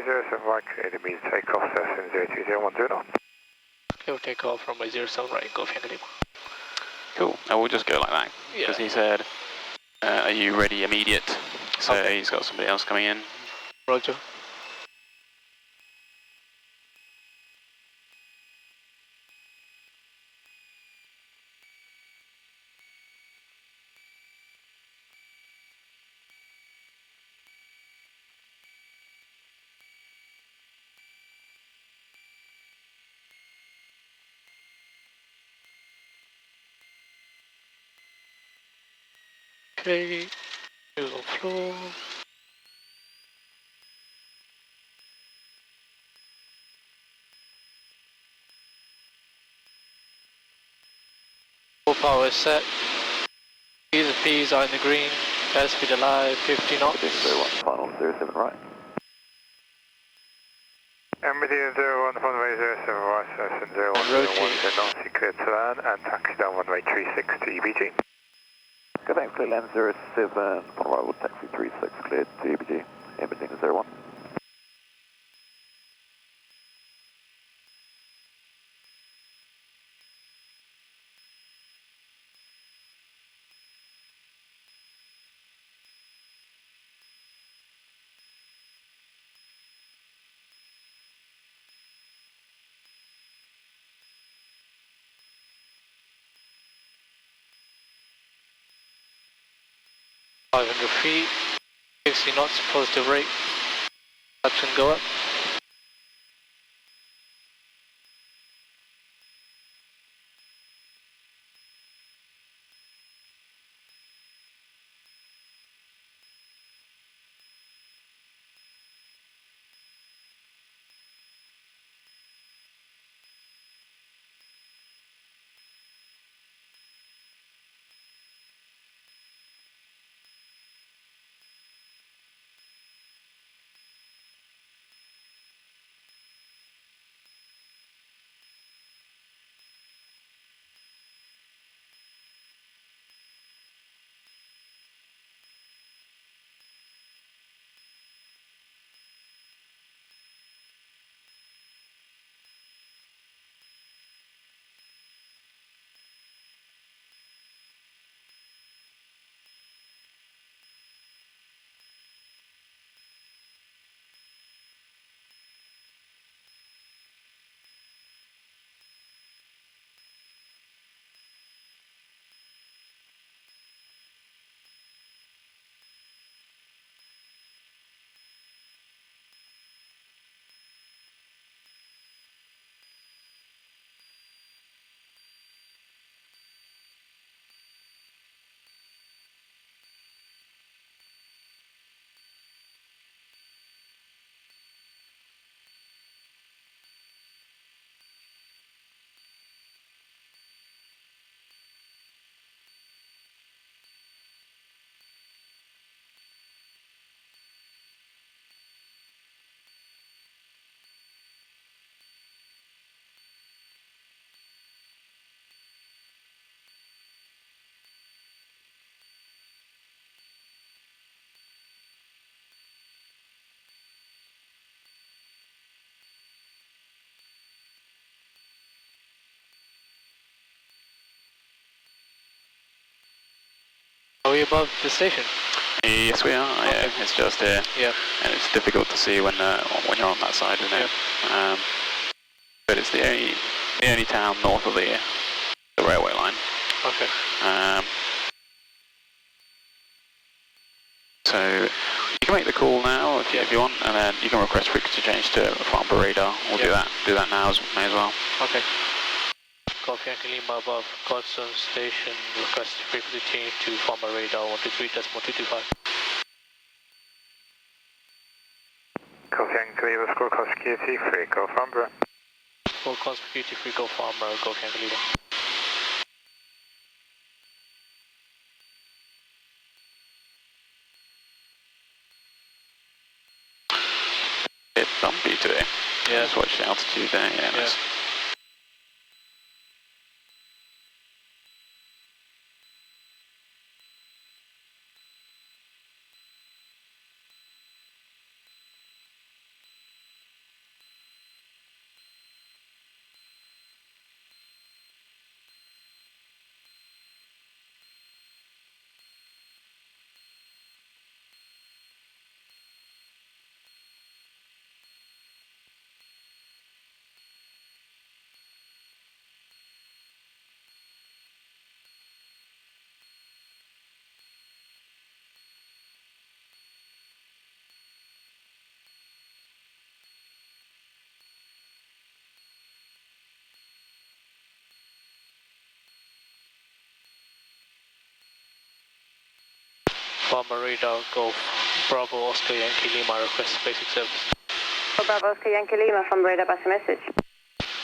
07 right, clear the means take off, Cessna 0201 knots. Okay, we'll take off from 07 right, Golf Yankee Lima. Cool, and we'll just go like that, because he said, are you ready immediate? So he's got somebody else coming in. Roger. Okay, here's on floor. Full power is set. P's and P's are in the green. Airspeed alive, 50 knots. 01, final 07 right. Meridian 01, runway 07 right, Cessna 01 knots, you cleared to land and taxi down runway 36 to EBG. Good, thanks, clear land 07, on arrival taxi 36, cleared to EBG, imaging 01. feet, 60 knots, positive rate. Touch and go up. Are we above the station? Yes, we are. Okay. Yeah, it's just here. Yeah. And it's difficult to see when you're on that side, isn't it? Yeah. But it's the only town north of the railway line. Okay. So you can make the call now if you want, and then you can request frequency change to Farnborough radar. We'll do that now may as well. Okay. Golf Yankee Lima above Godstone Station, request frequency change to Farnborough radar 123.225. Golf Yankee Lima, score cost security, free, go Farnborough. Full cost security, free, go Farnborough, Golf Yankee Lima. It's bumpy today. Yeah. Just watch the altitude there. Yeah. Nice. Farmer radar, Golf Bravo Oscar Yankee Lima, request basic service. Bravo Oscar Yankee Lima from radar, pass a message.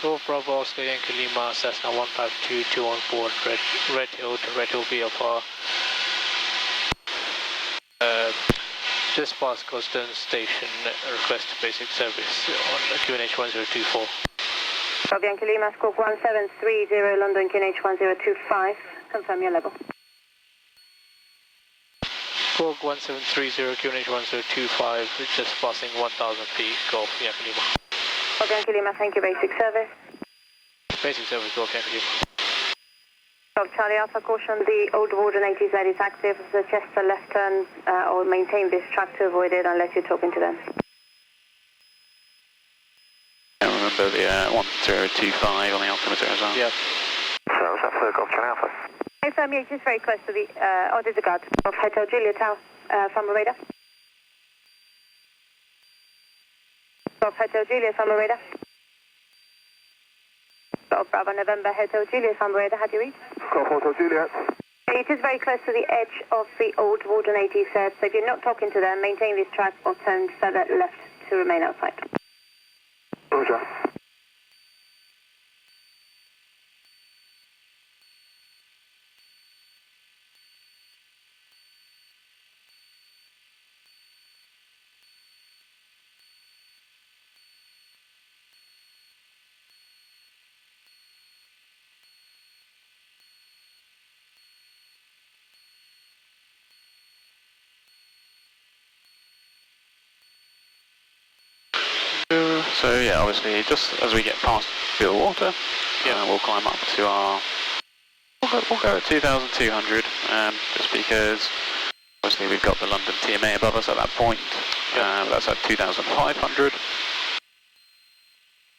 Golf Bravo Oscar Yankee Lima, Cessna 152 on board, Red Hill to Red Hill VFR. Just past Gosden Station, request basic service on QNH 1024. Bravo Yankee Lima, squawk 1730 London QNH 1025, confirm your level. Squawk 1730 QNH 1025, just passing 1000 feet, Golf Yankee Lima. Bravo Yankee Lima, thank you, basic service. Basic service, Golf Yankee Lima. Golf Charlie Alpha, caution the old Warden ATIS is active. Suggest a left turn or maintain this track to avoid it unless you're talking to them. I remember the 1025 on the altimeter as well. Yeah. So is that for Golf Charlie Alpha? Hey, firm, yeah, just very close to the, disregard of Hotel Julia Tower from the radar. Golf Hotel Julia from the radar. Golf Bravo November Hotel Julia from the radar, how do you read? Golf Hotel Juliet. It is very close to the edge of the old Warden ATIS, so if you're not talking to them, maintain this track or turn further left to remain outside. Roger. So yeah, obviously, just as we get past Field Water, we'll climb up to our. We'll go at 2,200, just because obviously we've got the London TMA above us at that point. That's at 2,500.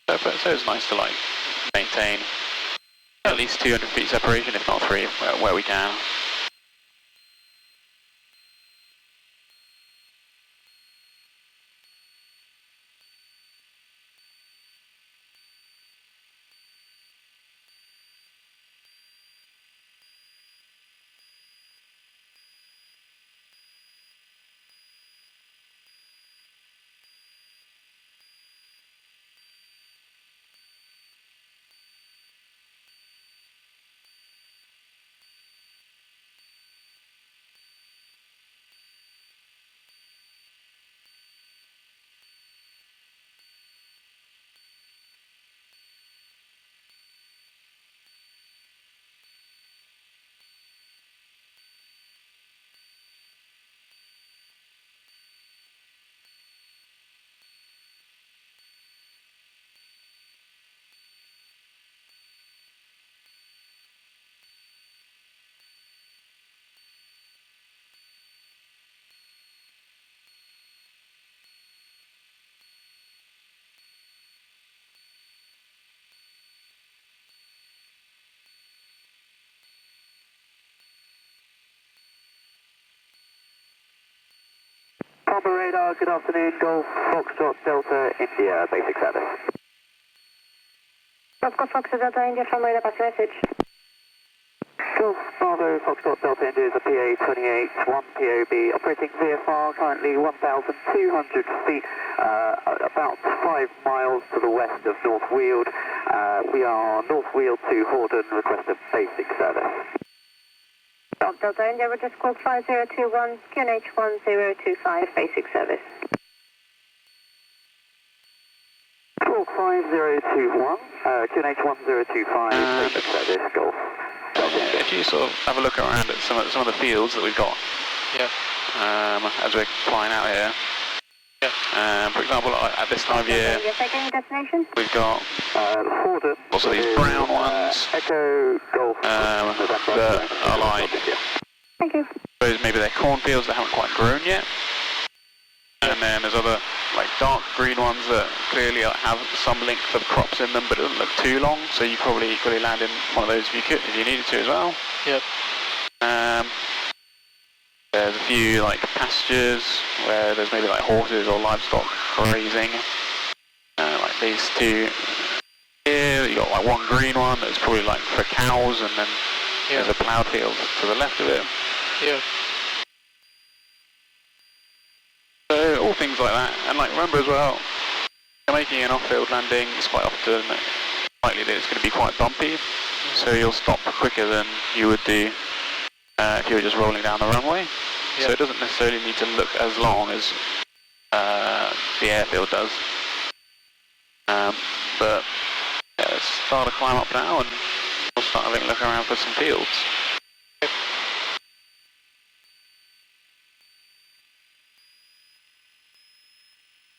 So it's nice to like maintain at least 200 feet separation, if not 3, where we can. Papa radar, good afternoon, Golf Foxtrot Delta India, basic service. Golf Foxtrot Delta India from radar, pass a message. Golf Bravo Foxtrot Delta India is a PA28, 1 POB, operating VFR, currently 1,200 feet, about 5 miles to the west of North Weald. We are North Weald to Horden, request a basic service. Golf Delta India, we're just squawk 5021, QNH 1025, basic service. Squawk 5021, QNH 1025, basic service, Golf. If you sort of have a look around at some of the fields that we've got, as we're flying out here. For example, at this time of year, we've got lots of these brown ones that are like, I suppose maybe they're cornfields that haven't quite grown yet. And then there's other like dark green ones that clearly have some length of crops in them, but it doesn't look too long. So you probably could land in one of those if you needed to as well. Yep. There's a few like pastures where there's maybe like horses or livestock grazing. Like these two here, you got like one green one that's probably like for cows, and then there's a ploughed field to the left of it. Yeah. like that. And like remember as well, you're making an off-field landing, it's quite often likely that it's going to be quite bumpy, so you'll stop quicker than you would do if you were just rolling down the runway. Yeah. So it doesn't necessarily need to look as long as the airfield does. But yeah, let's start a climb up now and we'll start having a look around for some fields.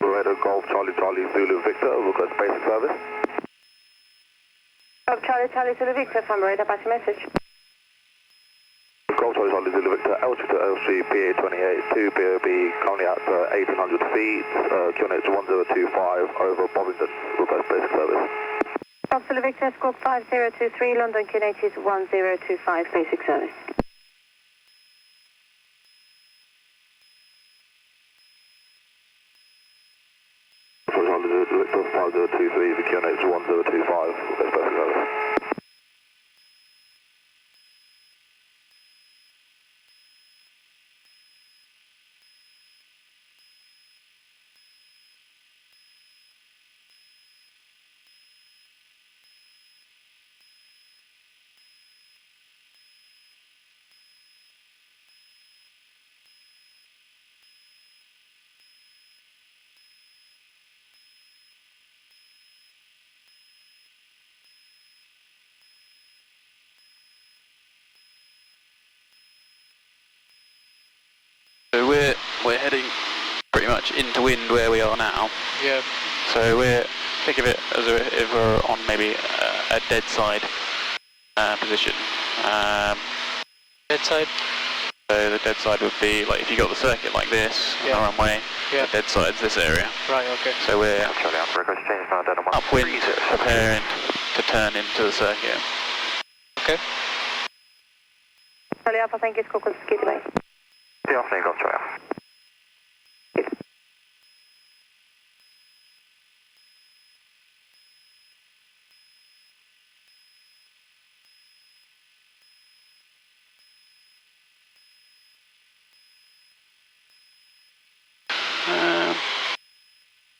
Laredo Golf Charlie Charlie Zulu Victor, request basic service. Golf Charlie Charlie Zulu Victor from Laredo, pass your message. Golf Charlie Charlie Zulu Victor, L2 to L3, PA 28, 2 BOB, currently at 1800 feet, QNH 1025 over Bovington, request basic service. Golf Zulu Victor, squawk 5023, London QNH is 1025, basic service. Victor 5023, the QNH 1025, request basic service. So we're heading pretty much into wind where we are now. Yeah. So think of it as if we're on maybe a dead side position. Dead side? So the dead side would be like if you got the circuit like this on the runway, yeah. the dead side's this area. Right, okay. So we're upwind, preparing to turn into the circuit. Okay. Charlie Alpha, thank you, Squawk Ski Bay. Good afternoon, Golf Charlie Alpha.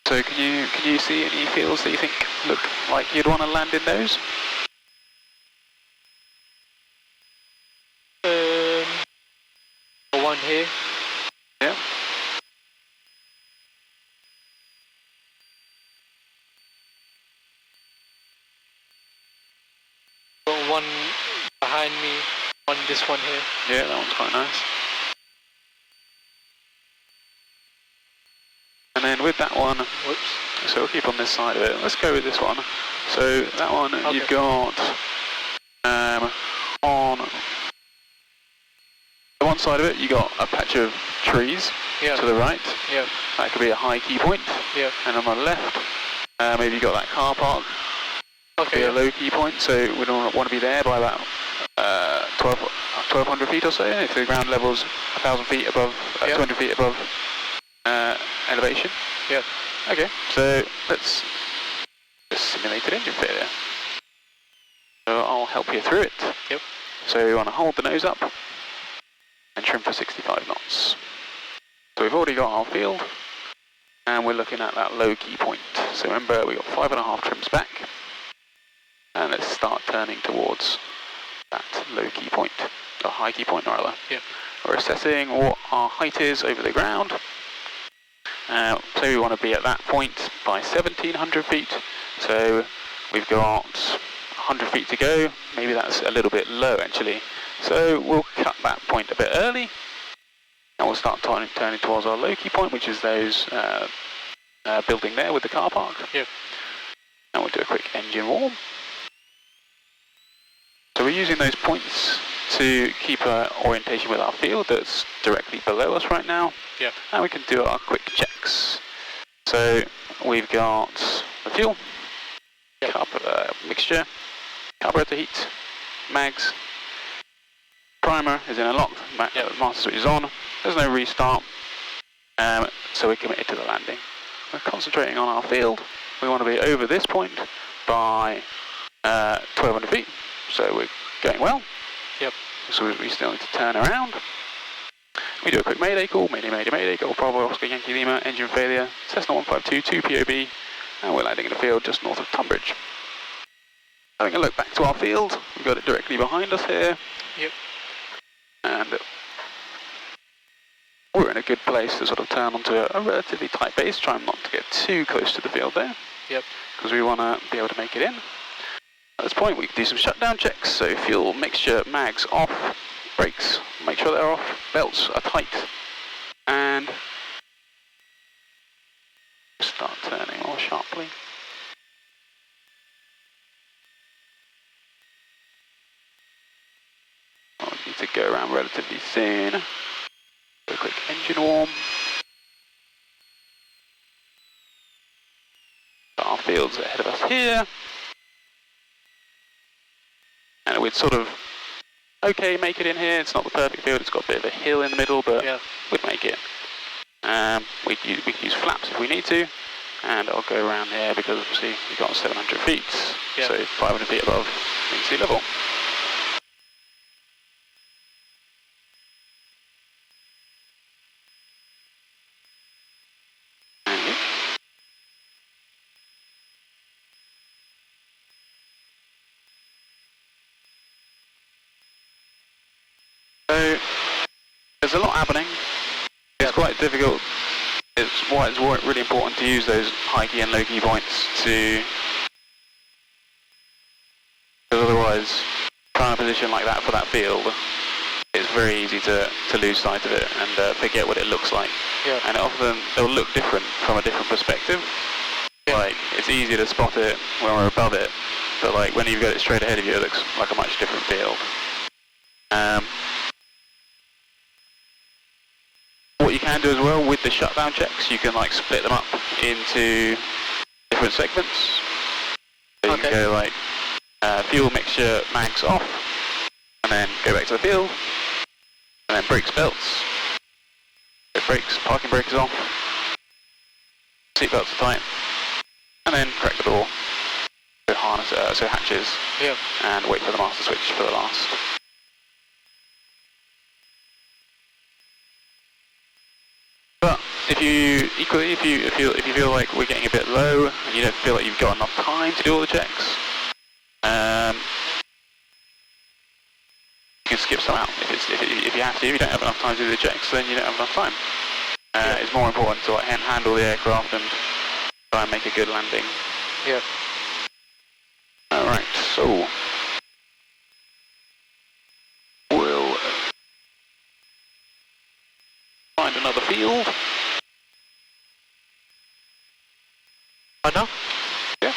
So can you see any fields that you think look like you'd want to land in those? One here. Yeah. Got one behind me on this one here. Yeah, that one's quite nice. And then with that one, Whoops. so we'll keep on this side of it. Let's go with this one. So that one Okay. you've got on the one side of it, you got a patch of trees to the right. Yeah. That could be a high key point. Yeah. And on the left, maybe you got that car park. Okay. Be a low key point. So we don't want to be there by about 1,200 feet or so. If the ground level's 1,000 feet above, 200 feet above elevation. Yeah. Okay. So let's just simulate an engine failure. So I'll help you through it. Yep. So you want to hold the nose up and trim for 65 knots. So we've already got our field and we're looking at that low key point. So remember we got 5.5 trims back and let's start turning towards that low key point, or high key point rather. Yeah. We're assessing what our height is over the ground. So we want to be at that point by 1,700 feet. So we've got 100 feet to go. Maybe that's a little bit low actually. So we'll cut that point a bit early. And we'll start turning towards our low key point, which is those building there with the car park. Yeah. And we'll do a quick engine warm. So we're using those points to keep our orientation with our field that's directly below us right now. Yeah. And we can do our quick checks. So we've got the fuel, mixture, carburetor heat, mags, primer is in a lock, master switch is on, there's no restart, so we're committed to the landing. We're concentrating on our field. We want to be over this point by 1,200 feet, so we're going well. Yep. So we still need to turn around. we do a quick mayday call, mayday, Golf Bravo, Oscar Yankee Lima, engine failure, Cessna 152, 2 POB, and we're landing in the field just north of Tunbridge. Having a look back to our field, we've got it directly behind us here. Yep. And we're in a good place to sort of turn onto a relatively tight base, try not to get too close to the field there. Yep. Because we want to be able to make it in. At this point we can do some shutdown checks, so fuel mixture, mags off, brakes, make sure they're off, belts are tight, and start turning more sharply. I'll need to go around relatively soon. Do a quick engine warm. Our field's ahead of us here. And we'd sort of, okay, make it in here. It's not the perfect field, it's got a bit of a hill in the middle, but yeah, we'd make it. We can use flaps if we need to. And I'll go around here because obviously we've got 700 feet, yeah, so 500 feet above sea level. So there's a lot happening. It's quite difficult. It's why it's really important to use those high key and low key points because otherwise trying to position like that for that field, it's very easy to lose sight of it and forget what it looks like. Yeah. And often it'll look different from a different perspective. Yeah. Like it's easy to spot it when we're above it, but like when you've got it straight ahead of you, it looks like a much different field. What you can do as well with the shutdown checks, you can like split them up into different segments. So you can go like fuel mixture, mags off, and then go back to the field, and then brakes, belts, so brakes, parking brake is off, seat belts are tight, and then crack the door, so harness, so hatches, yeah, and wait for the master switch for the last. But if you feel like we're getting a bit low and you don't feel like you've got enough time to do all the checks, you can skip some out. If you have to, if you don't have enough time to do the checks, then you don't have enough time. It's more important to like handle the aircraft and try and make a good landing. Yeah. All right, so we'll find another field. One now? Yeah.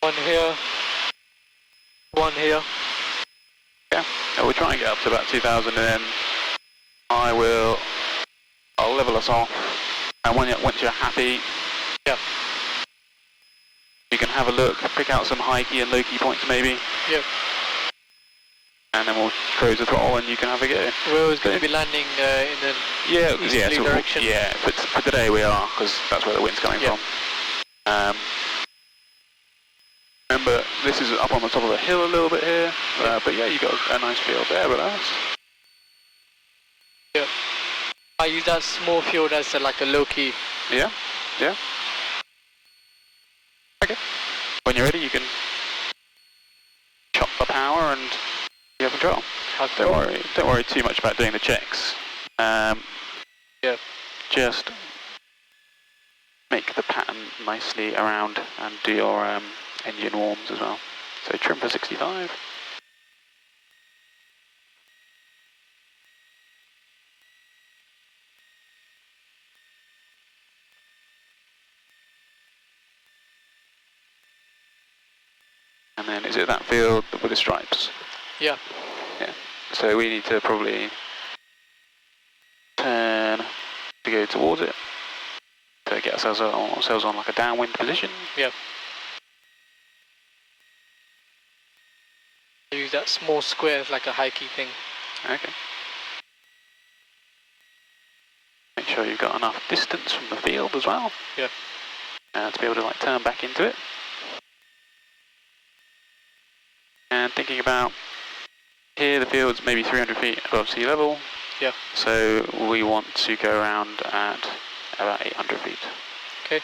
One here. One here. Yeah. And we'll try and get up to about 2,000 and then I'll level us off. And once you're happy, yeah, you can have a look, pick out some high key and low key points maybe. Yep. And then we'll close the throttle and you can have a go. We're going to be landing in an easterly direction. Yeah, for today we are, because that's where the wind's coming from. Remember, this is up on the top of a hill a little bit here, but yeah, you got a nice field there, but that's... Yeah. I use that small field as like a low-key. Yeah, yeah. Okay. When you're ready, you can chop the power and you have control. Don't worry too much about doing the checks. Yeah. Just make the pattern nicely around and do your engine warms as well. So trim for 65. And then is it that field with the stripes? Yeah. Yeah. So we need to probably turn to go towards it to get ourselves on like a downwind position. Yeah. Use that small square as like a high key thing. Okay. Make sure you've got enough distance from the field as well. Yeah. To be able to like turn back into it. And thinking about here, the field's maybe 300 feet above sea level. Yeah. So we want to go around at about 800 feet. Okay.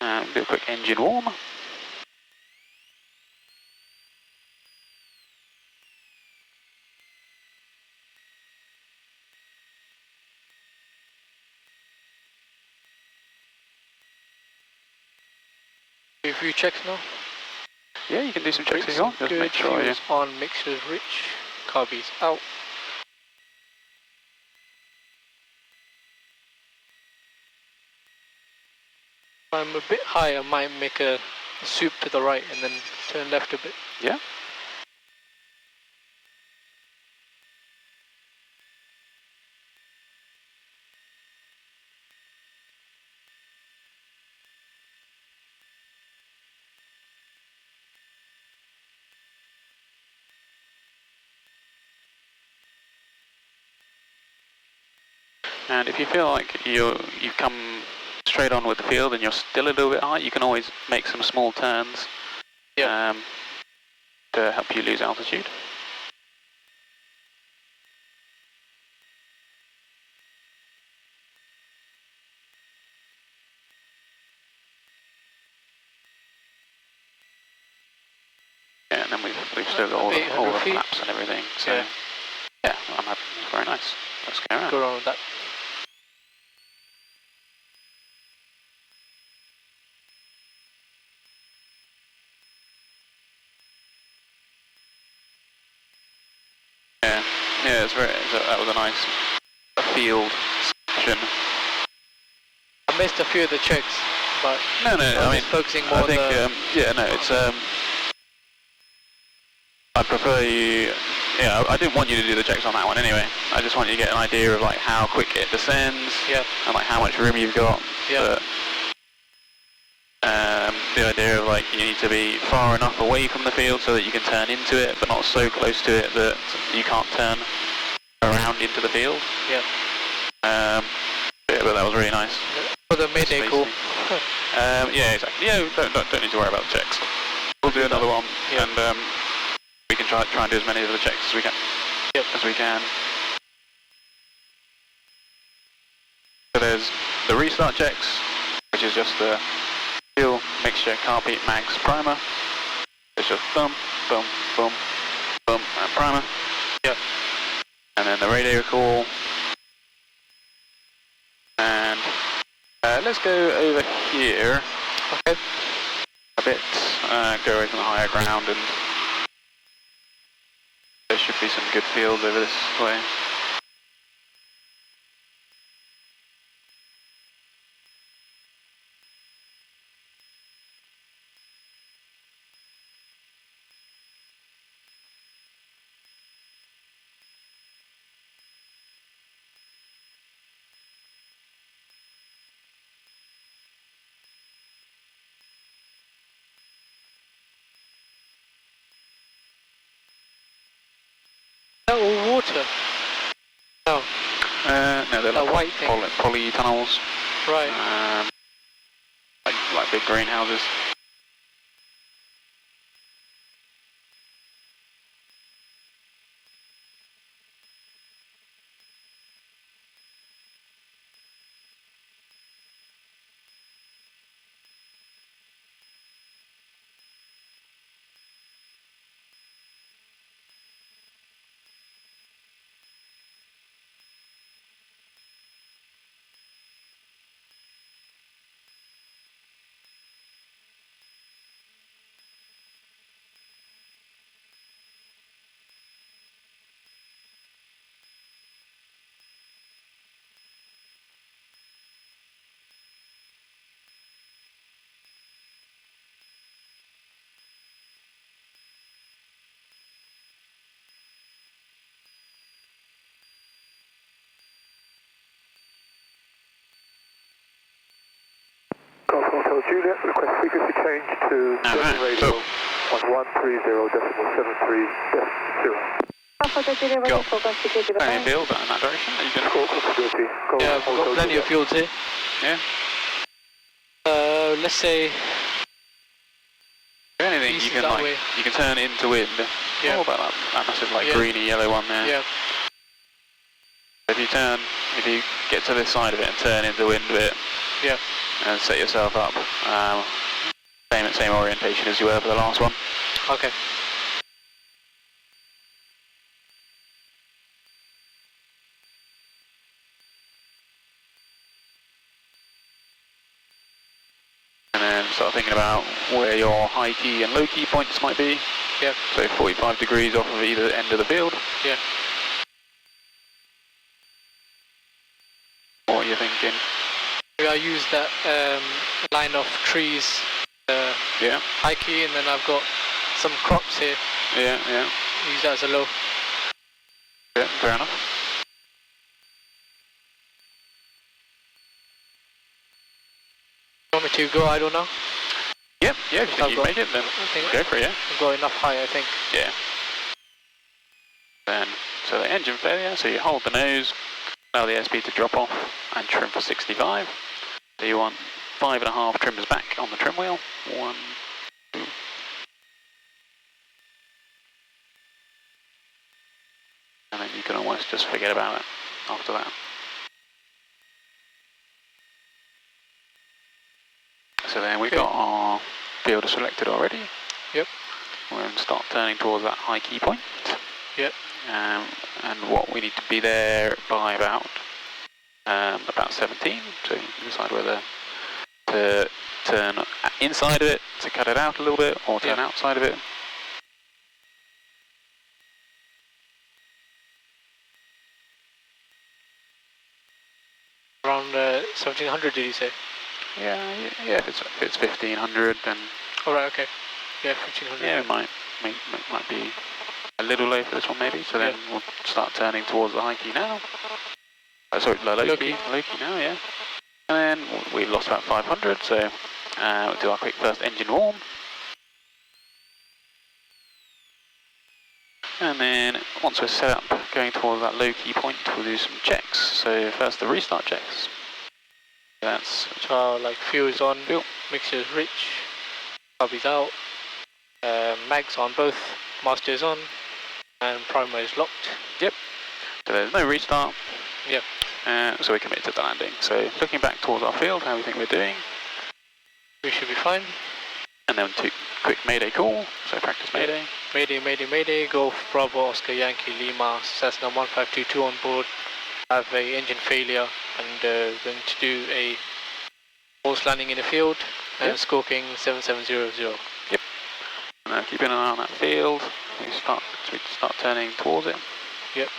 And do a quick engine warm. Do a few checks now. Yeah, you can do some checks if you want. Just good, make sure you. fuels on, mixtures rich, carbies out. If I'm a bit high, I might make a swoop to the right and then turn left a bit. Yeah. And if you feel like you've come straight on with the field and you're still a little bit high, you can always make some small turns to help you lose altitude. Yeah, and then we've still got all the flaps and everything. So yeah, I'm happy. It's very nice. Let's go around. Go around with that. Yeah, that was a nice field section. I missed a few of the checks, but no, I mean, focusing more I think, on the... it's, I prefer you, I didn't want you to do the checks on that one anyway. I just want you to get an idea of like how quick it descends, and like how much room you've got. Yeah. The idea of like you need to be far enough away from the field so that you can turn into it, but not so close to it that you can't turn around into the field. Yeah. But that was really nice. For the Mayday call. Yeah, exactly. Yeah, don't need to worry about the checks. We'll do another one, and we can try and do as many of the checks as we can. As we can. So there's the restart checks, which is just the fuel, mixture, carpet, mags, primer. It's just boom, boom, boom, boom, and primer. And then the radio call. And let's go over here. Okay. A bit, go away from the higher ground, and there should be some good fields over this way. Is that all water? No. No, they're like white thing. poly tunnels. Right. Like big greenhouses. Golf Hotel Juliet, request frequency change to German radio on 130.73.0. Plenty of field in that direction. Are you going to Yeah, we've got plenty of fields here. Yeah. Let's say... Anything east you is can that like way. you can turn into wind. Yeah. Oh, about that massive like Yeah. greeny yellow one there. Yeah. If you get to this side of it and turn into wind a bit, Yeah. and set yourself up, same orientation as you were for the last one. Okay. And then start thinking about where your high key and low key points might be. Yeah. So 45 degrees off of either end of the field. Yeah. What are you thinking? I use that line of trees, Yeah. high key, and then I've got some crops here. Yeah, yeah. Use that as a low. Yeah, fair enough. You want me to go idle now? Yep, yeah, if you think you can make it, then I think go for it, yeah. I've got enough height, I think. Yeah. Then, so the engine failure, so you hold the nose, allow the airspeed to drop off, and trim for 65. So you want 5.5 trims back on the trim wheel. 1, 2. And then you can almost just forget about it after that. So then we've got our fielder selected already. Yep. We're going to start turning towards that high key point. Yep. And what we need to be there by about 17. So you decide whether to turn inside of it to cut it out a little bit, or turn outside of it. Around 1700, did you say? Yeah. If it's 1500, then All right. Okay. Yeah, 1500. yeah, it might be a little low for this one maybe. So then we'll start turning towards the high key now. Sorry, low key now, yeah. And then we've lost about 500, so we'll do our quick first engine warm. And then once we're set up going towards that low key point, we'll do some checks. So first the restart checks. That's like fuel's on, fuel. mixture's rich, carby's out, mags on both, master is on, and primer is locked. Yep. So there's no restart. Yep. So we're committed to the landing. So looking back towards our field, how we think we're doing. We should be fine. And then quick mayday call. So practice mayday. Mayday, mayday, mayday. Golf, Bravo, Oscar, Yankee, Lima, Cessna 1522 on board. Have a engine failure and going to do a false landing in the field and scorking 7700. Yep. And keeping an eye on that field. We start turning towards it. Yep.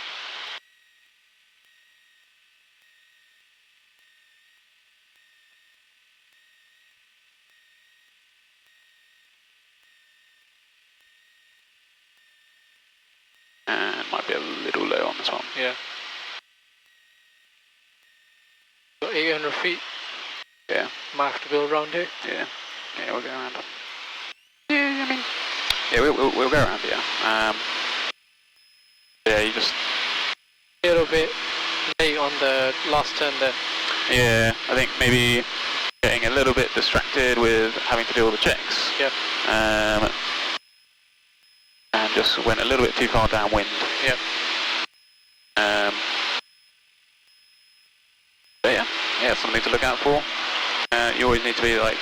And might be a little low on this one. Yeah. Got 800 feet. Yeah. Might have to build around here. Yeah. Yeah, we'll go around. Yeah, I mean, yeah, we'll go around here. Yeah, you just A little bit late on the last turn there. Yeah, I think maybe getting a little bit distracted with having to do all the checks. Yep. And just went a little bit too far downwind. Yep. But yeah, something to look out for. You always need to be like,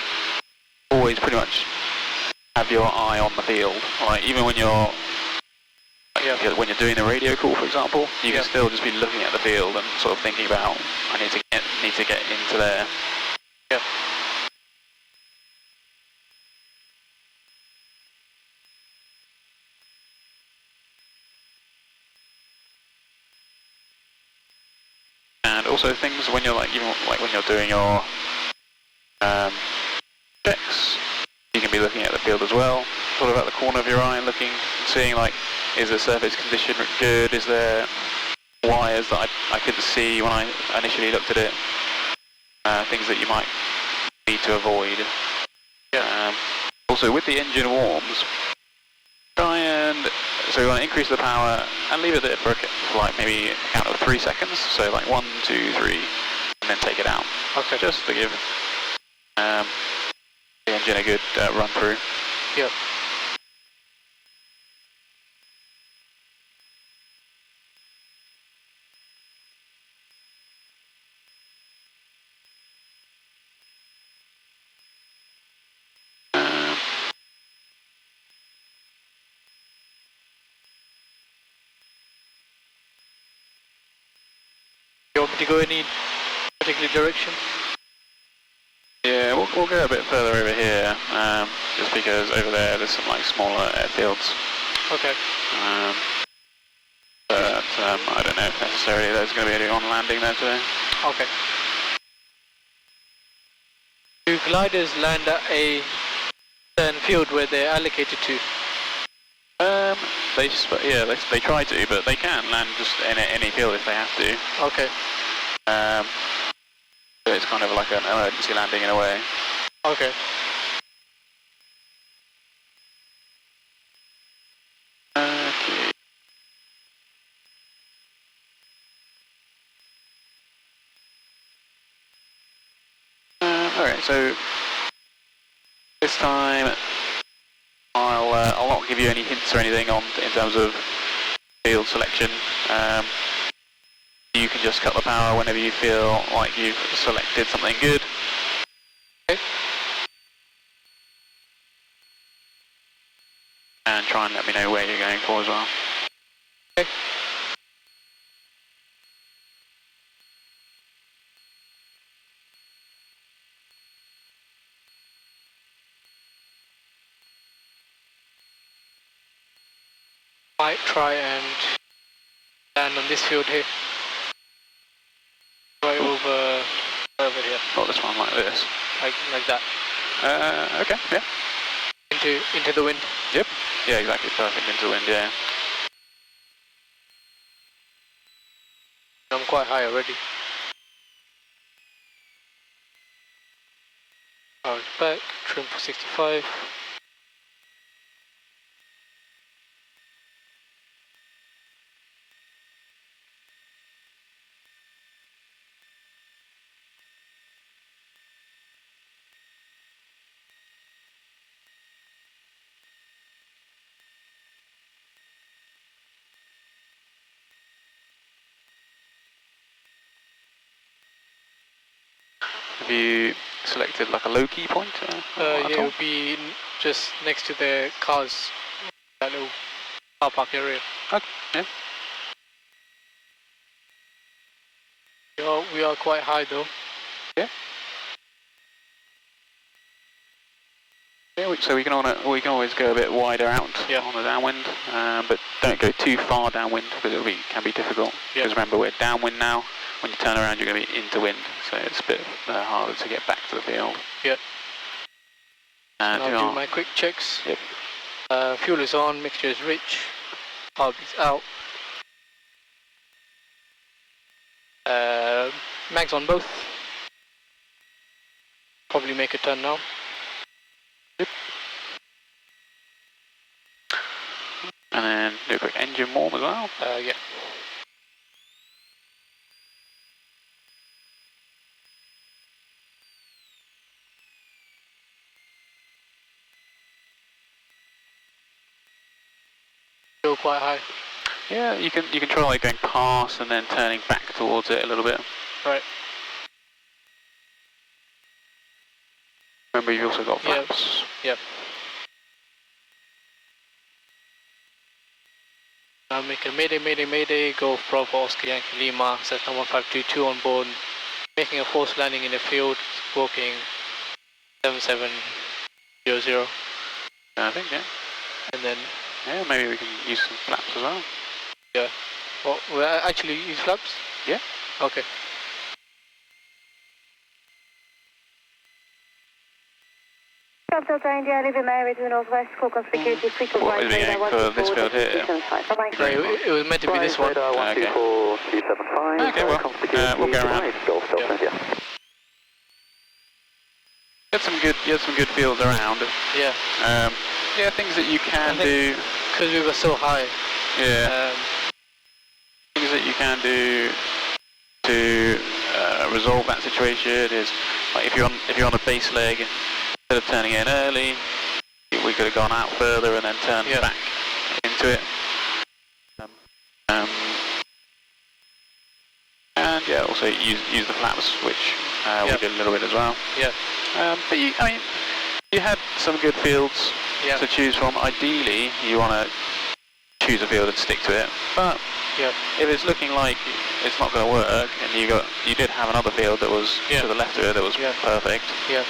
always pretty much have your eye on the field. Like even when you're doing the radio call, for example, you can still just be looking at the field and sort of thinking about, I need to get into there. Yep. And also things when you're even when you're doing your checks, you can be looking at the field as well, sort of at the corner of your eye, looking and seeing like, is the surface condition good? Is there wires that I couldn't see when I initially looked at it? Things that you might need to avoid. Also with the engine warms, try and, so you want to increase the power and leave it there for like maybe a count of 3 seconds. So like 1, 2, 3, and then take it out. Okay. Just to give the engine a good run through. Yep. Did you go any particular direction? Yeah, we'll go a bit further over here, just because over there there's some like smaller airfields. Okay. But I don't know if necessarily there's going to be any on landing there today. Okay. Do gliders land at a certain field where they're allocated to? They try to, but they can land just in any field if they have to. Okay. So it's kind of like an emergency landing in a way. Okay. Okay. Alright, so this time I'll not give you any hints or anything in terms of field selection. You can just cut the power whenever you feel like you've selected something good. Okay. And try and let me know where you're going for as well. Okay. Might try and land on this field here. Right over here. Not this one, like this. Like that. Okay, yeah. Into the wind. Yep. Yeah, exactly. Perfect into the wind, yeah. I'm quite high already. Power back, trim for 65. Have you selected like a low key point? Yeah, it would be just next to the cars, that little car park area. Okay, yeah. We are quite high though. Yeah. Yeah, so we can always go a bit wider out on the downwind, but don't go too far downwind because can be difficult. Because remember, we're downwind now. When you turn around, you're going to be into wind, so it's a bit harder to get back to the field. Yeah. And I'll do my quick checks. Yep. Fuel is on, mixture is rich, carb is out. Mags on both. Probably make a turn now. Yep. And then do a quick engine warm as well. Yeah. Still quite high. Yeah, you can try like going past and then turning back towards it a little bit. Right. Remember, you've also got flaps. Yep. Now make a mayday, go Bravo Oscar Yankee Lima, Cessna 1522 on board, making a forced landing in the field, squawking 7700. I think, yeah. And then... Yeah, maybe we can use some flaps as well. Yeah. Well, we'll actually use flaps? Yeah. Okay. Delta India, Liver Mary to the northwest, call conspicuously frequent What, right is it radar going for this field here? Bye-bye. No, it was meant to be this one. Okay. 124-275. Okay, well, we'll go around. You had some good fields around. Yeah. Yeah, things that you can do. Because we were so high. Yeah. Things that you can do to resolve that situation is, like if you're on a base leg, instead of turning in early, we could have gone out further and then turned back into it. And yeah, also use the flaps, which we did a little bit as well. Yeah. But you had some good fields to choose from. Ideally, you want to choose a field and stick to it. But Yeah. If it's looking like it's not going to work, and you did have another field that was to the left of it that was perfect. Yeah.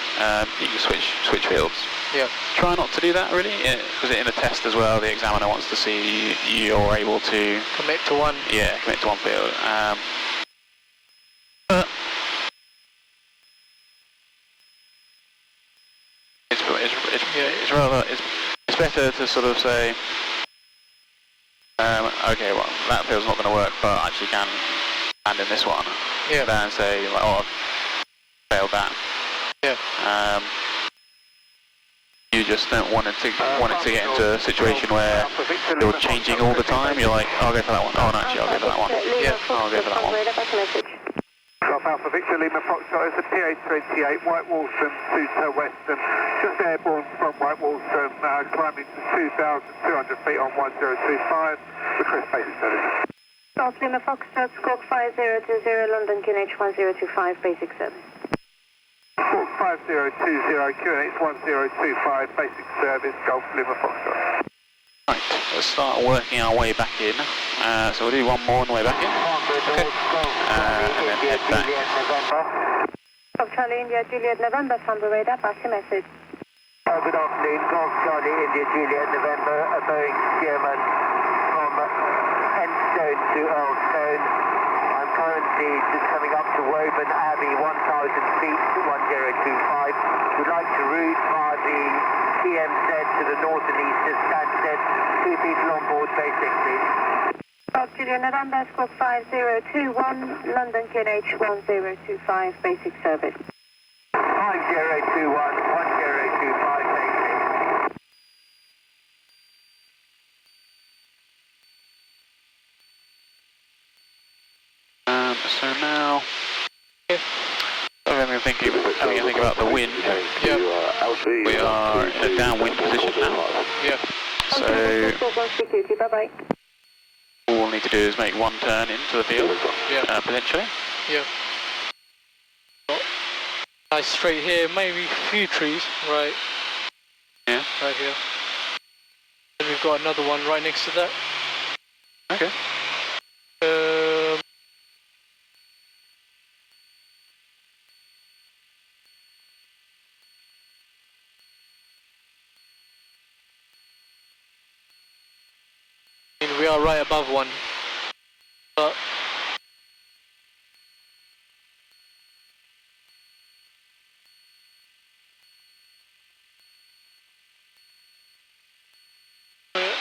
You can switch fields. Yeah. Try not to do that really, because in a test as well, the examiner wants to see you're able to commit to one. Yeah, commit to one field. It's better to sort of say, okay, well that field's not going to work, but I actually can land in this one. Yeah. Than say, like, oh, I've failed that. Yeah. You just don't want it to get into a situation where you're changing all the time. You're like, oh, I'll go for that one. Oh, no, actually, I'll go for that one. Yeah. I'll go for that one. Golf Alpha Victor Lima Foxtrot, it's a PA28, White Walston, 2 Western, just airborne from White Walston, climbing to 2,200 feet on 1025, request basic service. Golf Lima Foxtrot, squawk 5020, London QNH 1025, basic service. Squawk 5020, QNH 1025, basic service, Golf Lima Foxtrot. Right, let's start working our way back in. So we'll do one more on the way back in. Okay. And then head back. Golf Charlie India Juliet November, Sunbury radar, pass your message. Good afternoon, Golf Charlie India Juliet November, a Boeing Stearman from Enstone to Earlstone. I'm currently just coming up to Woburn Abbey, 1,000 feet, 1025. Would like to route via the TMZ to the north and east of Stansted. 2 people on board, basic, please. Golf Juliet November, squawk 5021, London QNH 1025, basic service. 5021, 1025, basic. So now, having a think about the wind. Yeah. We are in a downwind position now. Yeah. So Bye-bye. all we'll need to do is make one turn into the field, potentially. Yeah. Nice straight here, maybe a few trees, right? Yeah. Right here. Then we've got another one right next to that. Okay. We are right above one, but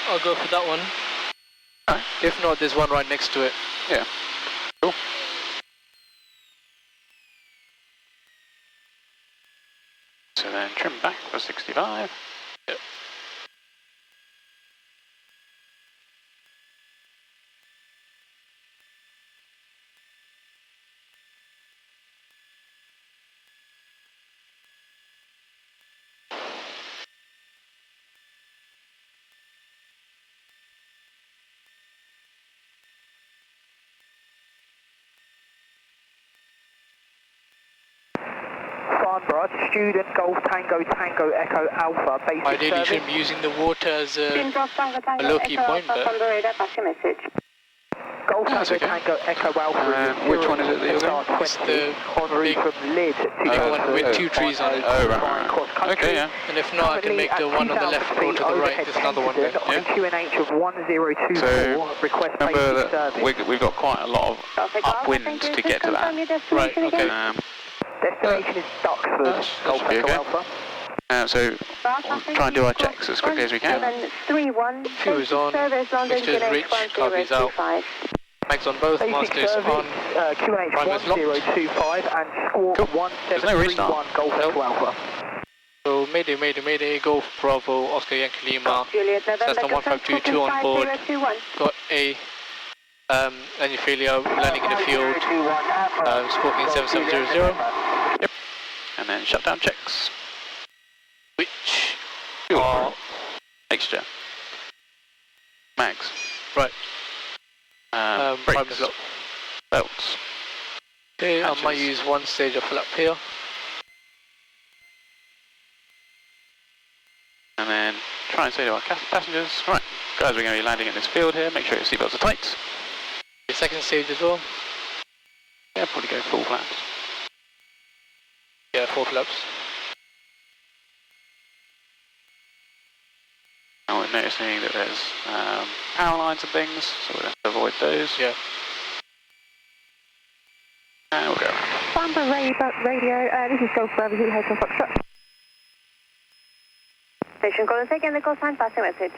I'll go for that one. Alright. If not, there's one right next to it. Yeah. Cool. So then trim back for 65. Yep. Farnborough, student Golf Tango Tango Echo Alpha, basic Ideally, service. shouldn't be using the water as a A low-key point, but pass your message. Golf That's Tango okay. Tango Echo Alpha. Which one is it that you're going? it's the en route big from Lid to one with 2 trees on it. Oh, right. Okay, yeah. And if not, I can make the one on the left or to the right. There's another one there. On a QNH of 1024, So, request remember basic that service. we've got quite a lot of upwind to get to that. Right, okay. Destination is Duxford, Golf should be Echo okay. Alpha. So we'll try and do our checks as quickly as we can. 31, Fuel is on, mixture is rich, carby's out. Mags on both, Basic masters service, on. QNH Primer's locked. 1025 and squawk Cool. There's no 1731 restart. Golf Nope. Echo Alpha. So Mayday, Golf Bravo, Oscar Yankee Lima, Juliet November, Cessna 1522 on board. 5021. Got a engine failure, landing in the field, squawking 7700, Yep. And then shutdown checks. which Fuel. are, Mixture. Mags. right, Brakes. primer's locked. Belts. Okay, I might Hatches. use one stage of flap here. And then try and say to our passengers, right, guys, we're going to be landing in this field here, make sure your seatbelts are tight. The second stage as well? Yeah, probably go full flaps. Yeah, 4 flaps. And we're noticing that there's power lines and things, so we'll have to avoid those. Yeah. And we'll go around. Bamber radio, this is Golf Bravo Zulu Hotel Foxtrot. Station call and take in the call sign, passing message.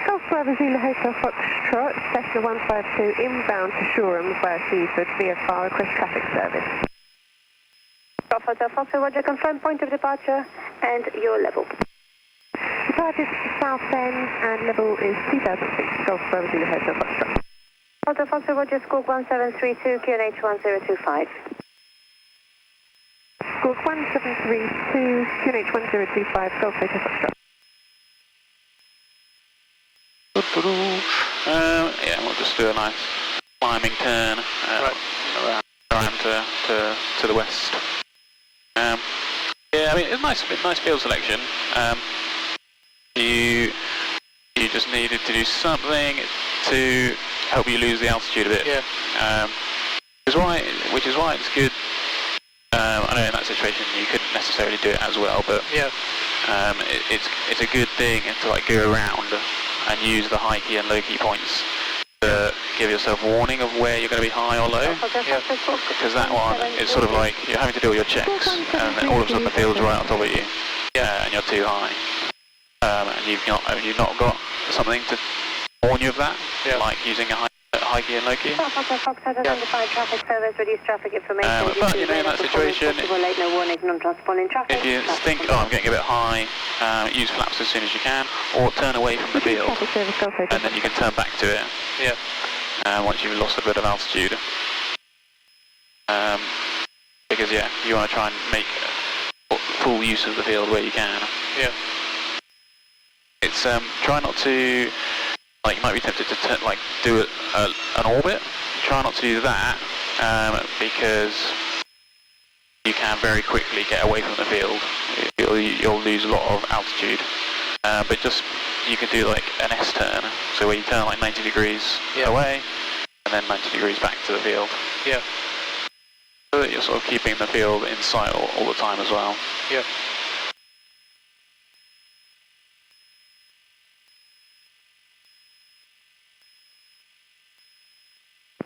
Golf Bravo Zulu Hotel Foxtrot, Cessna 152 inbound to Shoreham via Seaford, VFR, request traffic service. Golf Hotel Foxtrot, Roger, confirm point of departure and your level. Departure is south end and level is 2,000 feet. Golf Bravo Zulu Hotel Foxtrot. Hotel Foxtrot, Roger, Squawk 1732, QNH 1025. Squawk 1732, QNH 1025, Golf Hotel Foxtrot. Yeah, we'll just do a nice climbing turn around to the west. Yeah, I mean, it's nice field selection. You just needed to do something to help you lose the altitude a bit. Yeah. Which is why it's good. I know in that situation you couldn't necessarily do it as well, but yeah, it's a good thing to like go around and use the high key and low key points to give yourself warning of where you're going to be high or low. Yeah. Because that one, it's sort of like you're having to do all your checks, and then all of a sudden the field's right on top of you, and you're too high, and you've not got something to warn you of that, like using a high key and low key. Traffic service, reduce traffic information. But you know, in that situation, if you think, oh, I'm getting a bit high, use flaps as soon as you can, or turn away from the field, and then you can turn back to it. Yeah. Once you've lost a bit of altitude. Because yeah, you want to try and make full use of the field where you can. Yeah. It's try not to, like, you might be tempted to do an orbit. Try not to do that because you can very quickly get away from the field. You'll lose a lot of altitude. But just, you can do like an S turn, so where you turn like 90 degrees away and then 90 degrees back to the field. Yeah. So that you're sort of keeping the field in sight all the time as well. Yeah.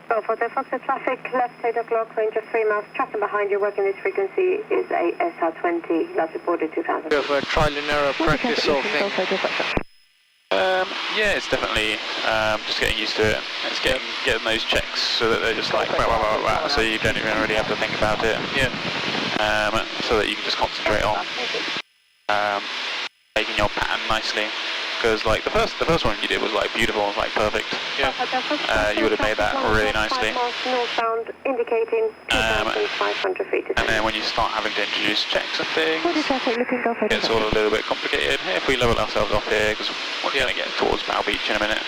Golf Hotel Foxtrot, traffic left 8 o'clock, range of 3 miles, tracking behind you, working this frequency is a SR20, last reported 2000. Bit of a trial and error practice sort of thing. Yeah, it's definitely just getting used to it. It's getting those checks so that they're just like so you don't even really have to think about it. Yeah. So that you can just concentrate on making your pattern nicely. Because like the first one you did was like beautiful, was like perfect. Yeah. You would have made that really nicely. Northbound, indicating 2,500 feet. And then when you start having to introduce checks and things, it's all a little bit complicated. If we level ourselves off here, because we're going to get towards Bow Beach in a minute.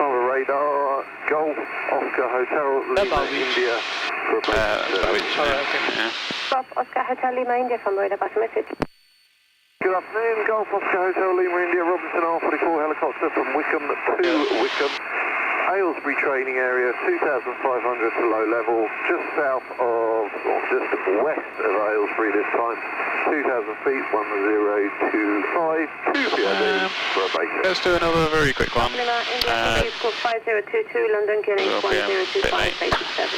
Radar, Golf, Oscar Hotel, Lima, India. Golf, Oscar Hotel, Lima, India from radar, pass message. Good afternoon, Golf, Oscar Hotel, Lima, India, Robinson R44 helicopter from Wickham to Wickham. Aylesbury training area, 2,500 to low level, just south of, or just west of Aylesbury this time. 2,000 feet, 1025, 2 POD for a basic. Let's do another very quick one. Lima, India, squawk 5022, London, QNH 1025, basic 7.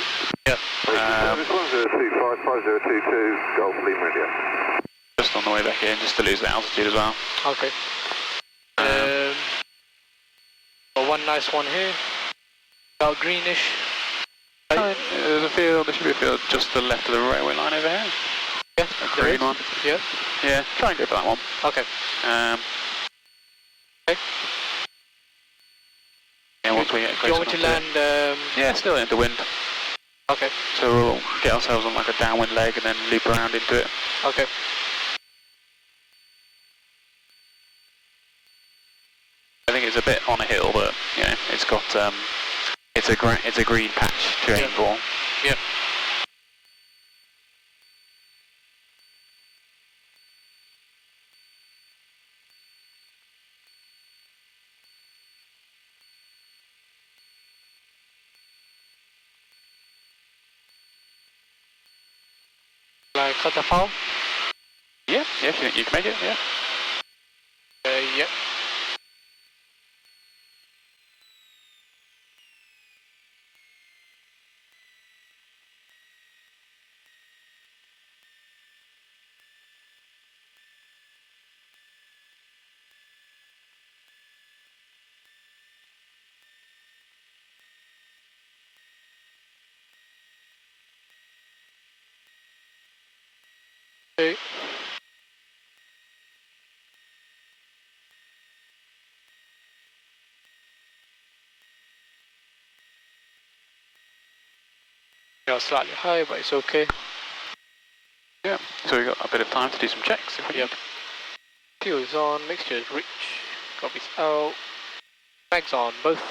Yep. Service 1025, 5022, Golf, Lima, India. Just on the way back in, just to lose the altitude as well. Okay. Got one nice one here. About greenish. There's a field, there should be a field just to the left of the railway line over here. Yeah, a green one. Yeah. Yeah, try and go for that one. Okay. Okay. Yeah, once we get close you want me to land? Yeah, still into wind. Okay. So we'll get ourselves on like a downwind leg and then loop around into it. Okay. is a bit on a hill, but you know, it's got it's a green patch to aim for. Yep. Like cut the foul? Yeah, you can make it, yeah. Yep. Okay. Yeah, slightly high, but it's okay. Yeah, so we've got a bit of time to do some checks if we Yep. need. Fuel is on, mixture is rich, copies out, mags on both.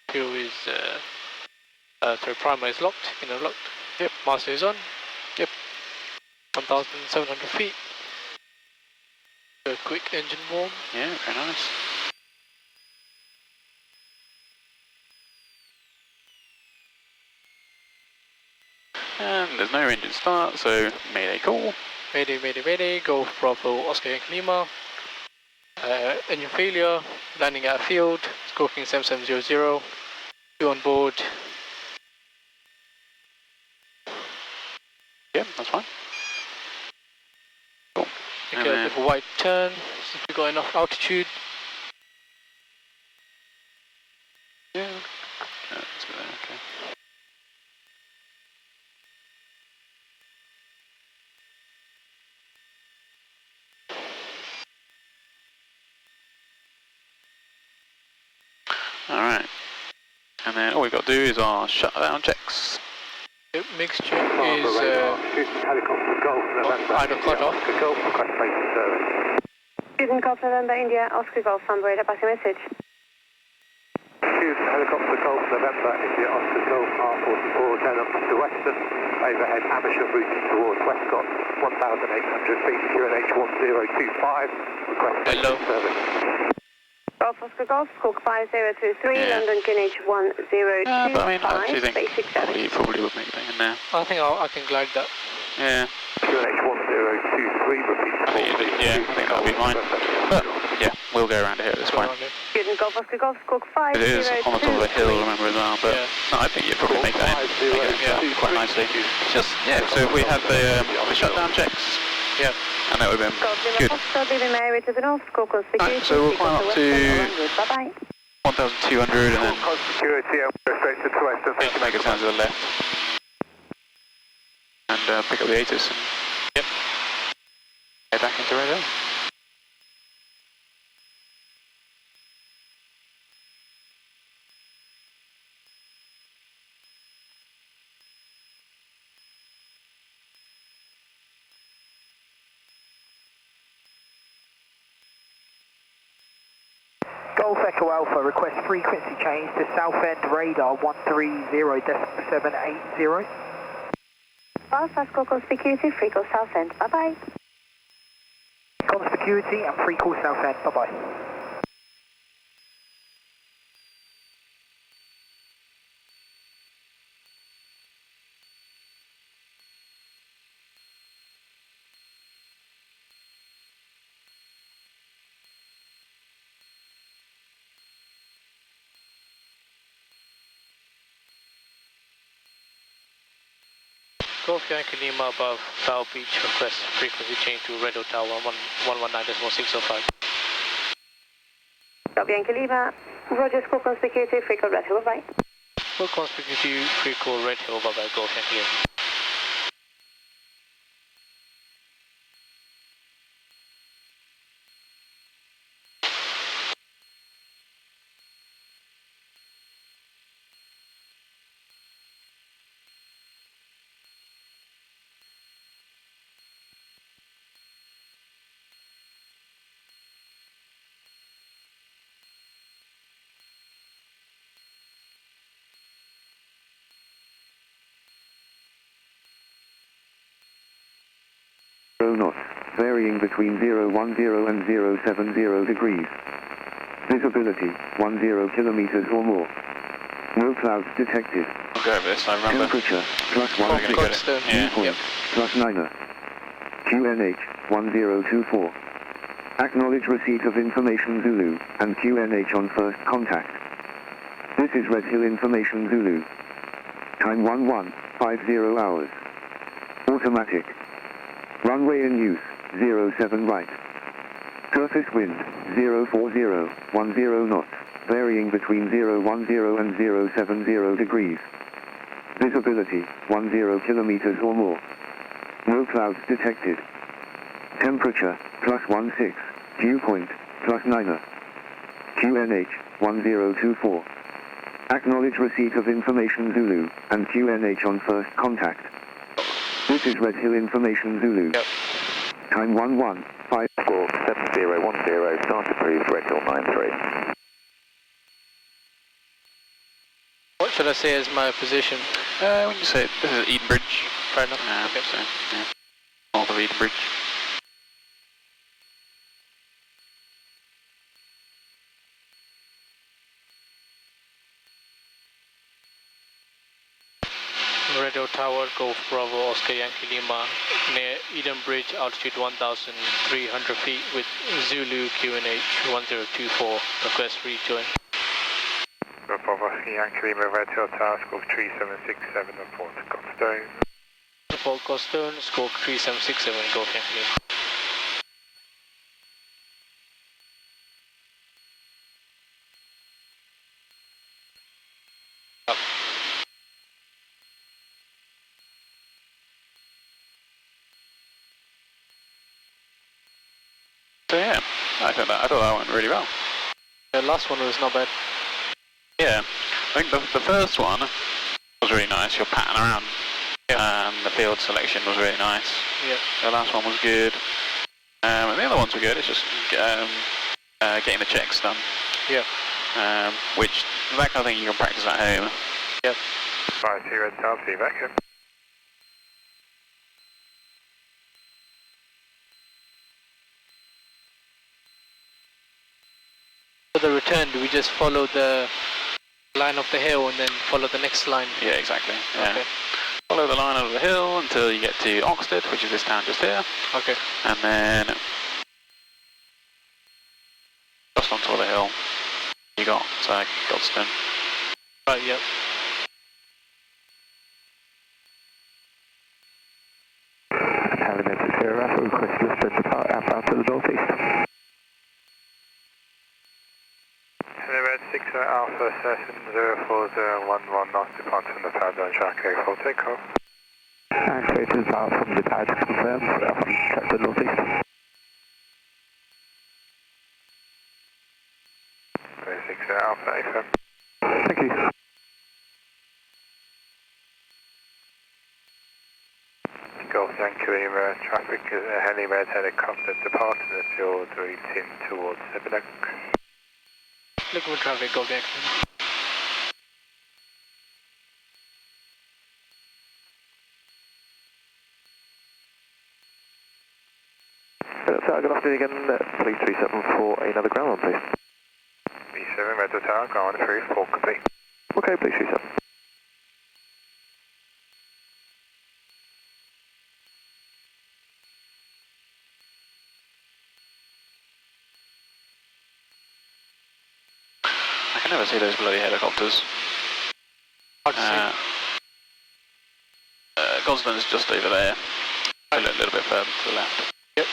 Fuel is, sorry, primer is locked, inner locked. Yep, master is on. Yep, 1,700 feet. A quick engine warm. Yeah, very nice. And there's no engine start, so mayday call. Mayday, mayday, mayday, Golf Bravo, Oscar Yankee Lima. Engine failure, landing at Airfield, Scorpion 7700. You on board. Yeah, that's fine. Cool. Make a bit of a wide turn, see if we got enough altitude. Yeah, let's go there, okay. Alright. And then all we've got to do is our shutdown checks. Yep, mixture is Helicopter Golf November. idle cut off. Golf request basic service. Student Golf November India, Oscar Golf, Sunbury, passing message. Student Helicopter Golf November India Oscar Golf R44 turn up to Western. Overhead Amersham routing towards Westcott, 1,800 feet, QNH 1025. Request Hello. basic service. Golf Oscar Golf, Squawk 5023, London QNH 1025, but I mean, I actually think basic service. probably would make that in there. I think I can glide that. Yeah. QNH 1023, repeat. I think that'll be fine. But yeah, we'll go around here at this point. Student Golf Oscar Golf, Squawk 5023. It is on the top of a hill, remember, as well, but no, I think you'd probably make that in quite nicely. Just, yeah, so if we had the shutdown checks, yeah, and that would have been good. Right, so we'll climb up to 1,200 and then Security and restricted to Western. just make a turn to the left. And pick up the ATIS and head back into Red Hill. Golf Echo Alpha, request frequency change to south end radar 130.780. Alpha, Squawk Security, free call south end, bye bye. Conspicuity and free call south end, bye bye. Golf Yankee Lima above Bow Beach, request frequency change to Red Hotel 119.605. Golf Yankee Lima, Roger, Squawk Security, free call Red Hill, bye bye. Full conspicuity, free call Red Hill, bye bye, Golf Yankee Lima. knots, varying between 010 and 070 degrees. Visibility, 10 kilometers or more. No clouds detected. I'll go over this, I remember. Temperature, +1 We're gonna get it. Yeah. Viewpoint, +9. QNH, 1024. Acknowledge receipt of information Zulu, and QNH on first contact. This is Red Hill Information Zulu. Time 1150 hours. Automatic. Runway in use, 07 right. Surface wind, 040, 10 knots, varying between 010 and 070 degrees. Visibility, 10 kilometers or more. No clouds detected. Temperature, +16. Dew point, +9. QNH, 1024. Acknowledge receipt of information Zulu, and QNH on first contact. This is Red Hill Information Zulu. Yep. Time 1154. 7010, start approved, Red Hill 93. What should I say as my position? When you say this is Eden Bridge. Fair enough. Okay. So, yeah. North of Eden Bridge. Radio Tower, Golf Bravo, Oscar Yankee Lima, near Eden Bridge, altitude 1,300 feet with Zulu QNH 1024. Request rejoin. Bravo, Oscar Yankee Lima, Red Hill Tower, squawk 3767, report Godstone. Report Godstone, squawk 3767, Golf Yankee Lima. So yeah, I thought that went really well. The last one was not bad. Yeah, I think the first one was really nice. Your pattern around the field selection was really nice. Yeah. The last one was good. And the other ones were good. It's just getting the checks done. Yeah. Which that kind of thing you can practice at home. Yep. 52 Red Tower, see you back in. For the return, do we just follow the line of the hill and then follow the next line? Yeah, exactly. Yeah. Okay. Follow the line of the hill until you get to Oxted, which is this town just here. Okay. And then just on top of the hill, you got Godstone. Right, yep. Having a 60 Alpha, request lift and depart outbound to the northeast. Red 6 Alpha, session 04011, knots, depart from the pad on track A4, take off. And clear to depart from the pad, confirmed, track to the northeast. Red 6 Alpha, AFM. Thank you. Golf Yankee Lima, traffic, heli-red helicopter departing the field, routing towards Sibylek. Look for traffic, Golf Yankee. Good afternoon again, please 37 for another ground line, please. B7 Red Tower, ground on 3, 4 complete. Okay, please 37. I can never see those bloody helicopters. Hard to see. Godstone's just over there. A little bit further to the left. Yep.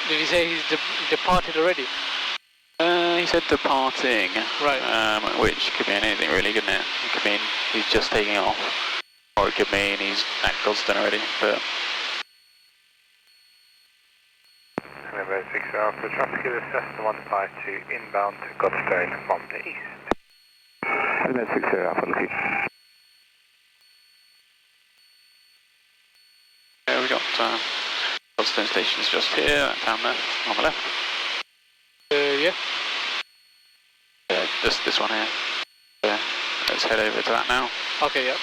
Did he say he's departed already? He said departing. Right. Which could mean anything really, couldn't it? It could mean he's just taking off. Or it could mean he's at Godstone already, but... Red 6 Alpha, traffic is Cessna 152 inbound to Godstone from the east. And then 60 Alpha, looking. Yeah, we got Godstone Station is just here, down there, on the left. Yeah. This one here. Let's head over to that now. Okay, yep.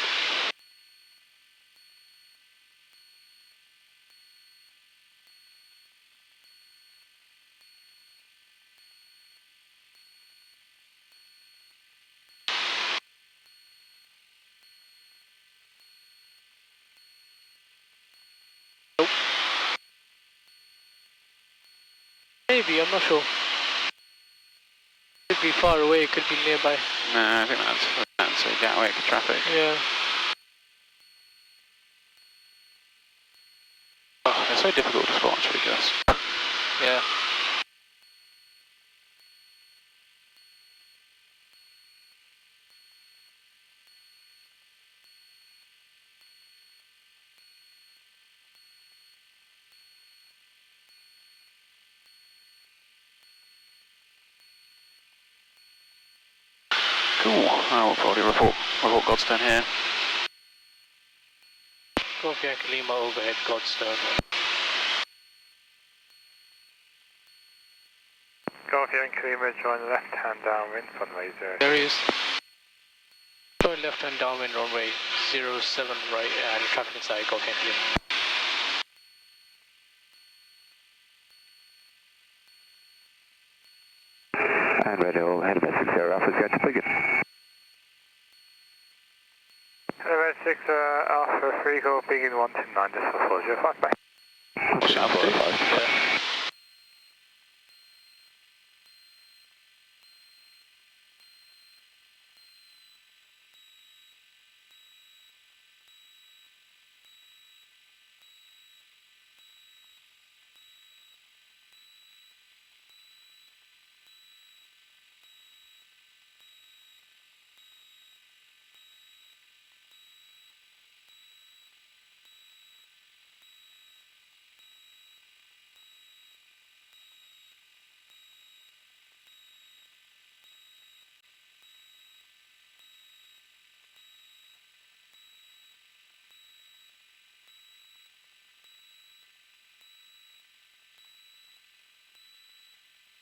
Maybe, I'm not sure. Could be far away, could be nearby. No, I think that's Gatwick traffic. Yeah. Oh, they're so difficult to spot, actually, Gus. Yeah. Cool. I will probably report Godstone here. Golf Yankee Lima overhead Godstone. Golf Yankee Lima, join left-hand downwind, runway 0. There he is. Join left hand downwind runway 07 right and traffic inside Golf Yankee Lima. And Red Hill, head of 60 Alpha, Sketch, begin. Hello, 6 Alpha 3, go begin 129, just for 405, bye. Yeah.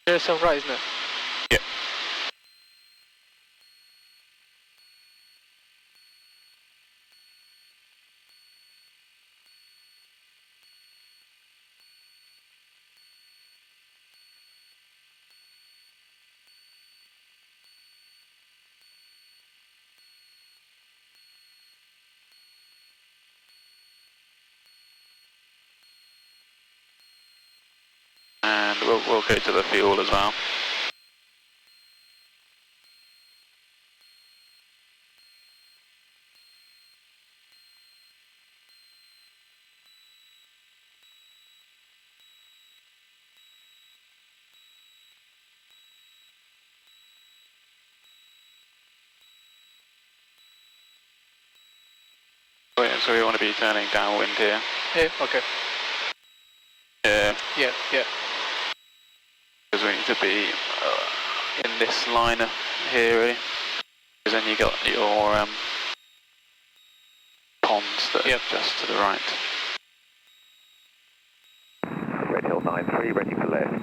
There's some right, isn't it? Yeah. And we'll go to the fuel as well. Oh, yeah, so we want to be turning downwind here. Yeah, okay. Yeah. Yeah, yeah. Because we need to be in this line here, really. Because then you got your ponds that are just to the right. Red Hill 93, ready for left.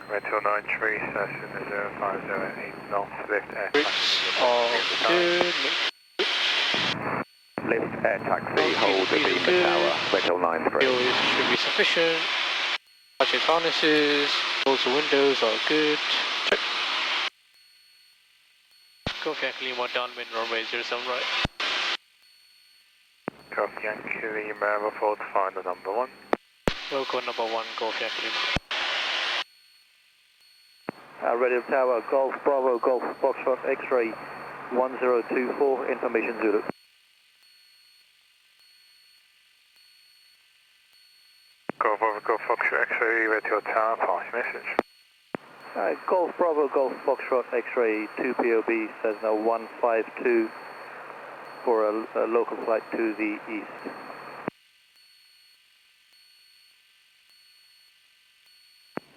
Red Hill 93, session 0508 north, lift air All good. Lift air taxi, hold the beam Good. tower, Red Hill 93. Fuel should be sufficient. Watch your harnesses. Doors and windows are good. Check. Golf Yankee Lima downwind runway 07 right. Golf Yankee Lima, report to find the number 1. Local number 1, Golf Yankee Lima. Radio Tower, Golf Bravo, Golf Foxtrot X-ray 1024, information Zulu. Golf Bravo, Golf Foxtrot X-ray, Red Hill Tower, pass message. Golf Bravo, Golf Foxtrot X-ray 2 POB, Cessna 152 for a local flight to the east.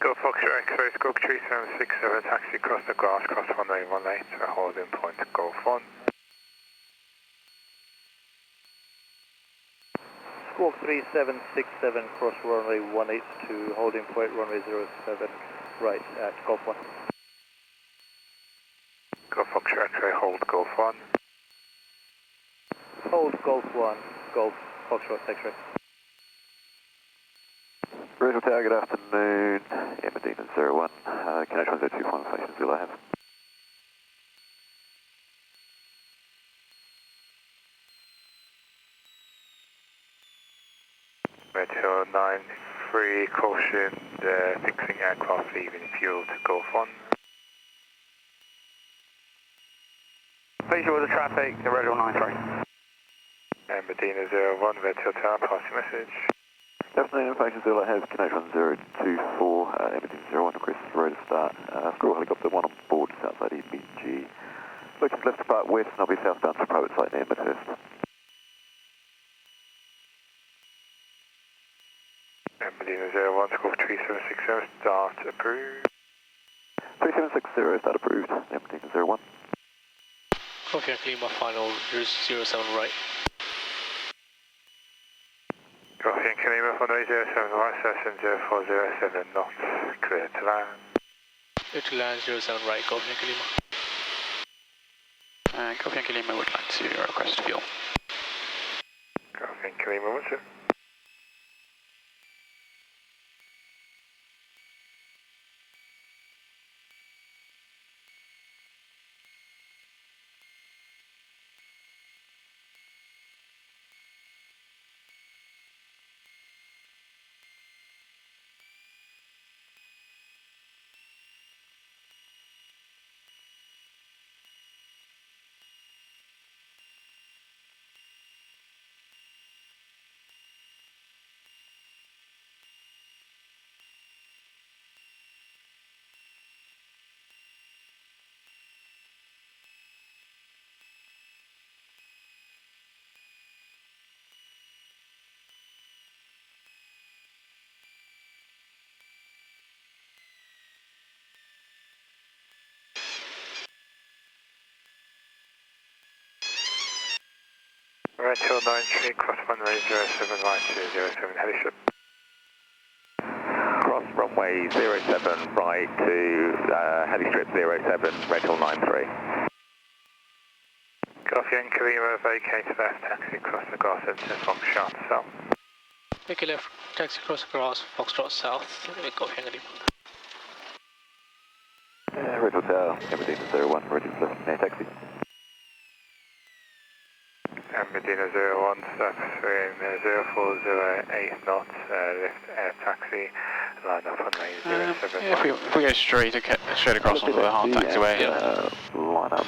Golf Foxtrot X-ray, Squawk 3767, taxi across the grass, cross runway 18 to a holding point, Golf 1. Squawk 3767, cross runway 18 to holding point runway 07, right at Golf 1. Golf Foxtrot X-ray, hold Golf 1. Hold Golf 1, Golf Foxtrot X-ray. Radio Tower, good afternoon. Medina 01. Can I transit to final stations? Will I have? Red Hill 93. we cautioned fixing aircraft leaving fuel to Gulf 1. Visual of the traffic, the Red 93. And Medina 01, Red Hotel, passing message. Afternoon, information still ahead, connection 024, Medina 01, Chris, road start. Screw helicopter 1 on board, just outside EBG. Looking left about west, and I'll be southbound to private site near Midhurst. And Medina 01, score 3760, start approved. 3760, start approved, Medina 01. Copy and Lima, final 07 right. Copy and Lima, final 07 right, session 0407 knots, clear to land. Clear to land 07 right, copy and Lima. Copy and Lima would like to request fuel. Copy and Lima, what's it? Red Hill 93, cross runway 07 right to 07 heli strip. Cross runway 07 right to heli strip 07, Red Hill 93. Copy and Kalima, vacate left, taxi across the grass into Foxtrot south. Take a left, taxi across the grass, Foxtrot south, copy and Lima. Red Hotel, Medina 01, ready for left near taxi. And Medina 01, surface in 0408 knots, lift air taxi, line up on runway 07. If we go straight across onto the hard taxiway, line up.